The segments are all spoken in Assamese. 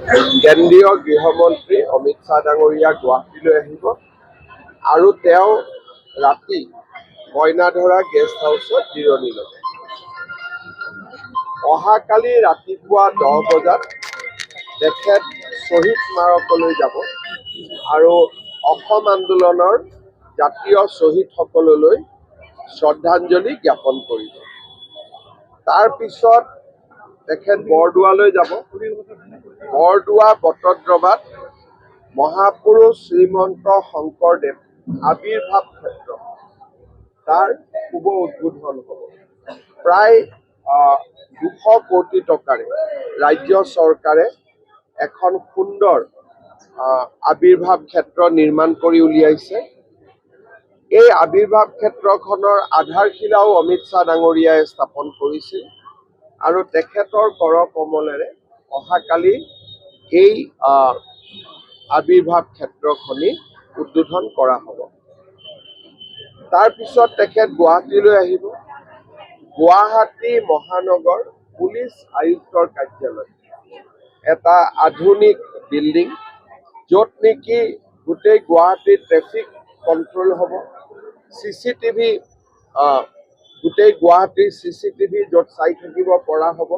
কেন্দ্ৰীয় গৃহমন্ত্ৰী অমিত শ্বাহ ডাঙৰীয়া গুৱাহাটীলৈ আহিব আৰু তেওঁ ৰাতি কইনাধৰা গেষ্ট হাউচত জিৰণি ল'ব। অহাকালি ৰাতিপুৱা 10 বজাত তেখেত শ্বহীদ স্মাৰকলৈ যাব আৰু অসম আন্দোলনৰ জাতীয় শ্বহীদসকললৈ শ্ৰদ্ধাঞ্জলি জ্ঞাপন কৰিব। তাৰ পিছত তেখেত বৰদোৱালৈ যাব। বৰদোৱা বটদ্ৰৱাত মহাপুৰুষ শ্ৰীমন্ত শংকৰদেৱ আবিৰ্ভাৱ ক্ষেত্ৰ তাৰ শুভ উদ্বোধন হ'ব। প্ৰায় 200 কোটি টকাৰে ৰাজ্য চৰকাৰে এখন সুন্দৰ আবিৰ্ভাৱ ক্ষেত্ৰ নিৰ্মাণ কৰি উলিয়াইছে। এই আবিৰ্ভাৱ ক্ষেত্ৰখনৰ আধাৰশিলাও অমিত শ্বাহ ডাঙৰীয়াই স্থাপন কৰিছিল আৰু তেখেতৰ কৰ কমলেৰে অহাকালি এই আবিৰ্ভাৱ ক্ষেত্ৰখনি উদ্বোধন কৰা হ'ব। তাৰপিছত তেখেত গুৱাহাটীলৈ আহিব। গুৱাহাটী মহানগৰ পুলিচ আয়ুক্তৰ কাৰ্যালয় এটা আধুনিক বিল্ডিং, য'ত নেকি গোটেই গুৱাহাটীৰ ট্ৰেফিক কণ্ট্ৰল হ'ব। চিচিটিভি গোটেই গুৱাহাটীৰ চিচিটিভি য'ত চাই থাকিব পৰা হ'ব,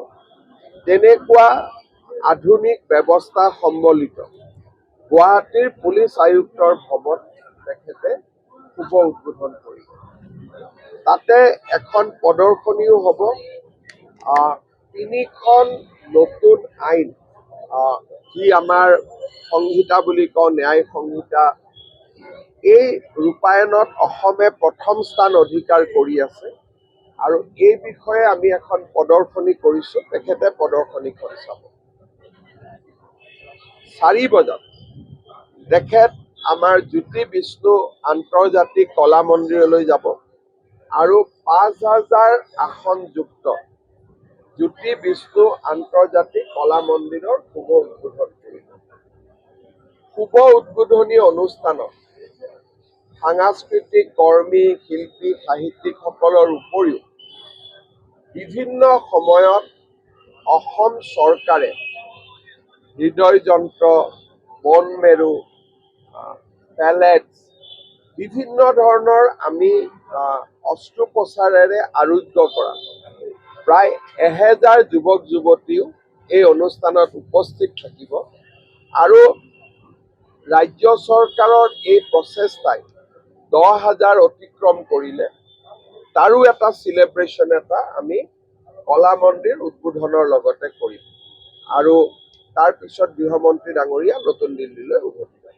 তেনেকুৱা আধুনিক ব্যৱস্থা সম্বলিত গুৱাহাটীৰ পুলিচ আয়ুক্তৰ ভৱন তেখেতে শুভ উদ্বোধন কৰিব। তাতে এখন প্ৰদৰ্শনীও হ'ব। 3খন নতুন আইন, যি আমাৰ সংহিতা বুলি কওঁ, ন্যায় সংহিতা, এই ৰূপায়ণত অসমে প্ৰথম স্থান অধিকাৰ কৰি আছে আৰু এই বিষয়ে আমি এখন প্ৰদৰ্শনী কৰিছোঁ। তেখেতে প্ৰদৰ্শনীখন চাব। 4 বজাত তেখেত আমাৰ জ্যোতি বিষ্ণু আন্তৰ্জাতিক কলা মন্দিৰলৈ যাব আৰু 5000 আসনযুক্ত জ্যোতি বিষ্ণু আন্তৰ্জাতিক কলা মন্দিৰৰ শুভ উদ্বোধন কৰিব। শুভ উদ্বোধনী অনুষ্ঠানত সাংস্কৃতিক কৰ্মী, শিল্পী, সাহিত্যিকসকলৰ উপৰিও বিভিন্ন সময়ত অসম চৰকাৰে হৃদয়যন্ত্ৰ, বন মেৰু, পেলেটছ, বিভিন্ন ধৰণৰ আমি অস্ত্ৰোপচাৰেৰে আৰোগ্য কৰা প্ৰায় 1000 যুৱক যুৱতীও এই অনুষ্ঠানত উপস্থিত থাকিব আৰু ৰাজ্য চৰকাৰৰ এই প্ৰচেষ্টাই 10,000 অতিক্ৰম কৰিলে তাৰো এটা চেলিব্ৰেশ্যন এটা আমি কলা মন্দিৰ উদ্বোধনৰ লগতে কৰিম আৰু তাৰপিছত গৃহমন্ত্ৰী ডাঙৰীয়া নতুন দিল্লীলৈ উভতি যাব।